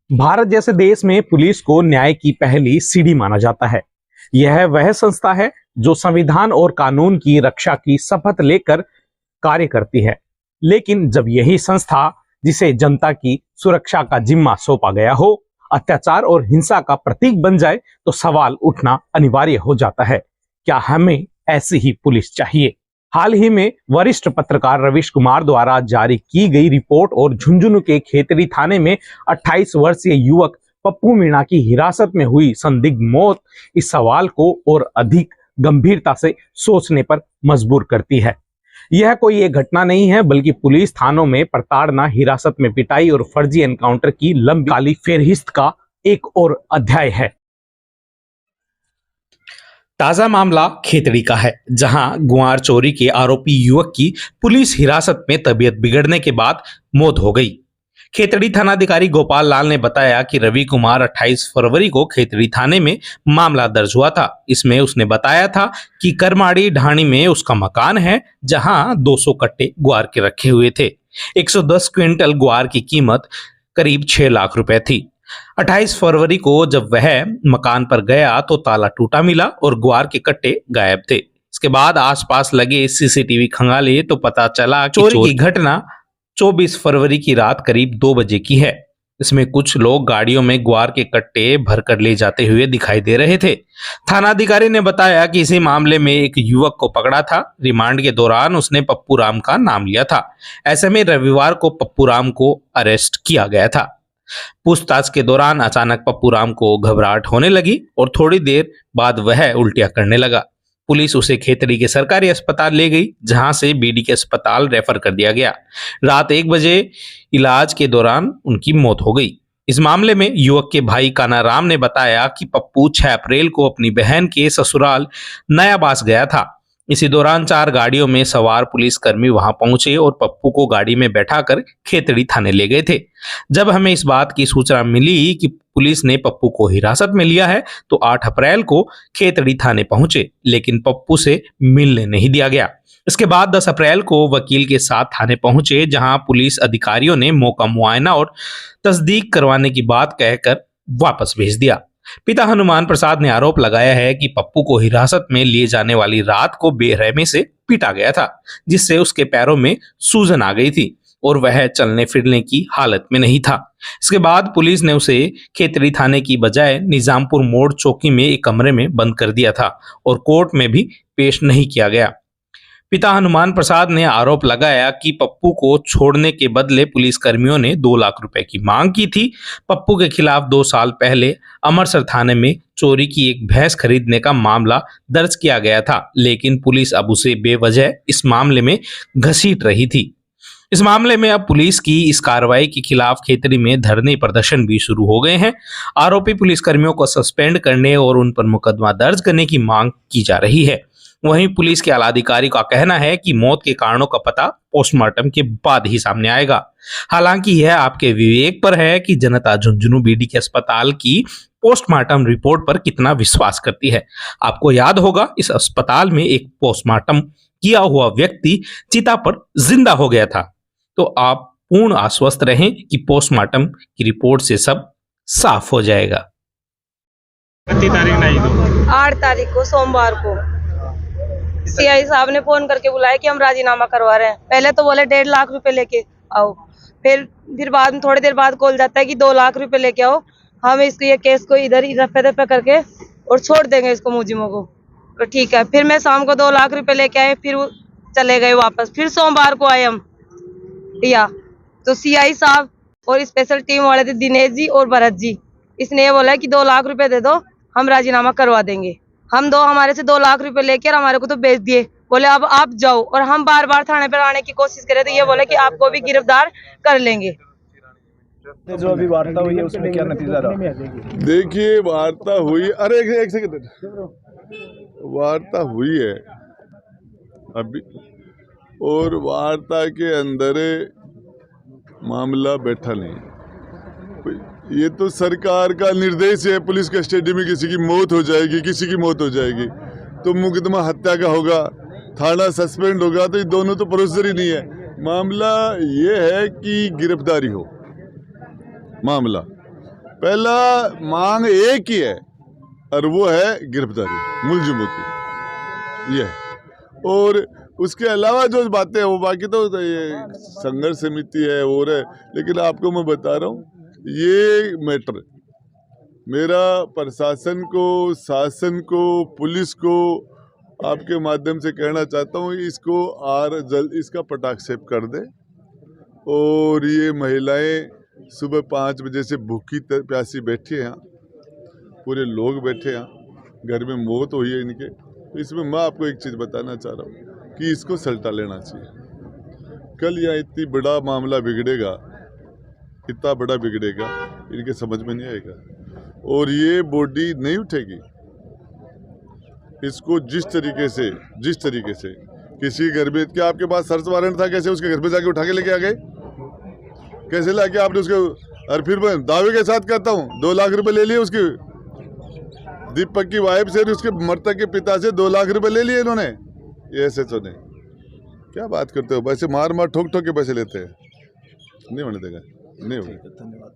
भारत जैसे देश में पुलिस को न्याय की पहली सीढ़ी माना जाता है। यह वह संस्था है जो संविधान और कानून की रक्षा की शपथ लेकर कार्य करती है। लेकिन जब यही संस्था, जिसे जनता की सुरक्षा का जिम्मा सौंपा गया हो, अत्याचार और हिंसा का प्रतीक बन जाए, तो सवाल उठना अनिवार्य हो जाता है, क्या हमें ऐसी ही पुलिस चाहिए? हाल ही में वरिष्ठ पत्रकार रवीश कुमार द्वारा जारी की गई रिपोर्ट और झुंझुनू के खेतड़ी थाने में 28 वर्षीय युवक पप्पू मीणा की हिरासत में हुई संदिग्ध मौत इस सवाल को और अधिक गंभीरता से सोचने पर मजबूर करती है। यह कोई एक घटना नहीं है, बल्कि पुलिस थानों में प्रताड़ना, हिरासत में पिटाई और फर्जी एनकाउंटर की लंबी काली फेरहिस्त का एक और अध्याय है। ताजा मामला खेतड़ी का है, जहां गुआर चोरी के आरोपी युवक की पुलिस हिरासत में तबीयत बिगड़ने के बाद मौत हो गई। खेतड़ी थानाधिकारी गोपाल लाल ने बताया कि रवि कुमार 28 फरवरी को खेतड़ी थाने में मामला दर्ज हुआ था। इसमें उसने बताया था कि करमाड़ी ढाणी में उसका मकान है, जहां 200 कट्टे ग्वार के रखे हुए थे। 110 क्विंटल ग्वार की कीमत करीब 6 लाख रुपए थी। 28 फरवरी को जब वह मकान पर गया तो ताला टूटा मिला और ग्वार के कट्टे गायब थे। इसके बाद आसपास लगे सीसीटीवी खंगाले तो पता चला कि चोरी की घटना 24 फरवरी की रात करीब 2 बजे की है। इसमें कुछ लोग गाड़ियों में ग्वार के कट्टे भरकर ले जाते हुए दिखाई दे रहे थे। थानाधिकारी ने बताया कि इसी मामले में एक युवक को पकड़ा था। रिमांड के दौरान उसने पप्पू राम का नाम लिया था। ऐसे में रविवार को पप्पू राम को अरेस्ट किया गया था। पूछताछ के दौरान अचानक पप्पू राम को घबराहट होने लगी और थोड़ी देर बाद वह उल्टियां करने लगा। पुलिस उसे खेतड़ी के सरकारी अस्पताल ले गई, जहां से बीडी के अस्पताल रेफर कर दिया गया। रात 1 बजे इलाज के दौरान उनकी मौत हो गई। इस मामले में युवक के भाई कानाराम ने बताया कि पप्पू 6 अप्रैल को अपनी बहन के ससुराल नयाबास गया था। इसी दौरान 4 गाड़ियों में सवार पुलिसकर्मी वहां पहुंचे और पप्पू को गाड़ी में बैठाकर खेतड़ी थाने ले गए थे। जब हमें इस बात की सूचना मिली कि पुलिस ने पप्पू को हिरासत में लिया है, तो 8 अप्रैल को खेतड़ी थाने पहुंचे, लेकिन पप्पू से मिलने नहीं दिया गया। इसके बाद 10 अप्रैल को वकील के साथ थाने पहुंचे, जहां पुलिस अधिकारियों ने मौका मुआयना और तस्दीक करवाने की बात कहकर वापस भेज दिया। पिता हनुमान प्रसाद ने आरोप लगाया है कि पप्पू को हिरासत में लिए जाने वाली रात को बेरहमी से पीटा गया था, जिससे उसके पैरों में सूजन आ गई थी और वह चलने फिरने की हालत में नहीं था। इसके बाद पुलिस ने उसे खेतड़ी थाने की बजाय निजामपुर मोड़ चौकी में एक कमरे में बंद कर दिया था और कोर्ट में भी पेश नहीं किया गया। पिता हनुमान प्रसाद ने आरोप लगाया कि पप्पू को छोड़ने के बदले पुलिसकर्मियों ने 2 लाख रुपए की मांग की थी। पप्पू के खिलाफ 2 साल पहले अमरसर थाने में चोरी की एक भैंस खरीदने का मामला दर्ज किया गया था, लेकिन पुलिस अब उसे बेवजह इस मामले में घसीट रही थी। इस मामले में अब पुलिस की इस कार्रवाई के खिलाफ खेतड़ी में धरने प्रदर्शन भी शुरू हो गए हैं। आरोपी पुलिसकर्मियों को सस्पेंड करने और उन पर मुकदमा दर्ज करने की मांग की जा रही है। वहीं पुलिस के आलाधिकारी का कहना है कि मौत के कारणों का पता पोस्टमार्टम के बाद ही सामने आएगा। हालांकि यह आपके विवेक पर है कि जनता झुंझुनू बीडी के अस्पताल की पोस्टमार्टम रिपोर्ट पर कितना विश्वास करती है। आपको याद होगा, इस अस्पताल में एक पोस्टमार्टम किया हुआ व्यक्ति चिता पर जिंदा हो गया था। तो आप पूर्ण आश्वस्त रहें कि पोस्टमार्टम की रिपोर्ट से सब साफ हो जाएगा। 8 तारीख को सोमवार को सीआई साहब ने फोन करके बुलाया कि हम राजीनामा करवा रहे हैं। पहले तो बोले 1.5 लाख रुपए लेके आओ, फिर बाद में थोड़ी देर बाद कॉल जाता है कि 2 लाख रुपए लेके आओ, हम इसको ये केस को इधर ही रफे करके और छोड़ देंगे इसको मुजिमों को। तो ठीक है, फिर मैं शाम को 2 लाख रुपए लेके आए, फिर चले गए वापस। फिर सोमवार को आए हम या तो सीआई साहब और स्पेशल टीम वाले थे दिनेश जी और भरत जी, इसने ये बोला कि 2 लाख रुपए दे दो, हम राजीनामा करवा देंगे। हमारे से 2 लाख रुपए लेकर हमारे को तो बेच दिए, बोले अब आप जाओ। और हम बार बार थाने पर आने की कोशिश करे तो ये बोले कि आपको भी गिरफ्तार कर लेंगे। जो अभी वार्ता हुई है उसमें क्या नतीजा रहा? देखिए, वार्ता हुई, अरे एक सेकंड, वार्ता हुई है अभी, और वार्ता के अंदर मामला बैठा नहीं। ये तो सरकार का निर्देश है, पुलिस कस्टडी में किसी की मौत हो जाएगी, किसी की मौत हो जाएगी तो मुकदमा हत्या का होगा, थाना सस्पेंड होगा, तो ये दोनों तो प्रोसीजर ही नहीं है। मामला ये है कि गिरफ्तारी हो मामला, पहला मांग एक ही है और वो है गिरफ्तारी मुलजिमों की, ये है। और उसके अलावा जो बातें हैं वो बाकी तो ये संघर्ष समिति है और है, लेकिन आपको मैं बता रहा हूँ ये मैटर मेरा प्रशासन को, शासन को, पुलिस को आपके माध्यम से कहना चाहता हूँ, इसको जल्द इसका पटाक्षेप कर दे। और ये महिलाएं सुबह 5 बजे से भूखी प्यासी बैठी हैं यहाँ, पूरे लोग बैठे हैं, घर में मौत हुई है इनके। तो इसमें मैं आपको एक चीज़ बताना चाह रहा हूँ कि इसको सल्टा लेना चाहिए। कल यहाँ इतनी बड़ा मामला बिगड़ेगा, इतना बड़ा बिगड़ेगा, इनके समझ में नहीं आएगा और ये बॉडी नहीं उठेगी। इसको जिस तरीके से किसी घर में, क्या आपके पास सर्च वारंट था, कैसे उसके घर में जाके उठा के लेके आ गए? कैसे लाके आपने उसके, और फिर मैं दावे के साथ कहता हूँ 2 लाख रुपए ले लिए उसके दीपक की वाइफ से, उसके मृतक के पिता से 2 लाख रुपए ले लिए इन्होंने, ये SHO ने। क्या बात करते हो? पैसे मार ठोक के पैसे लेते हैं, नहीं होने देगा, नहीं होगा। धन्यवाद।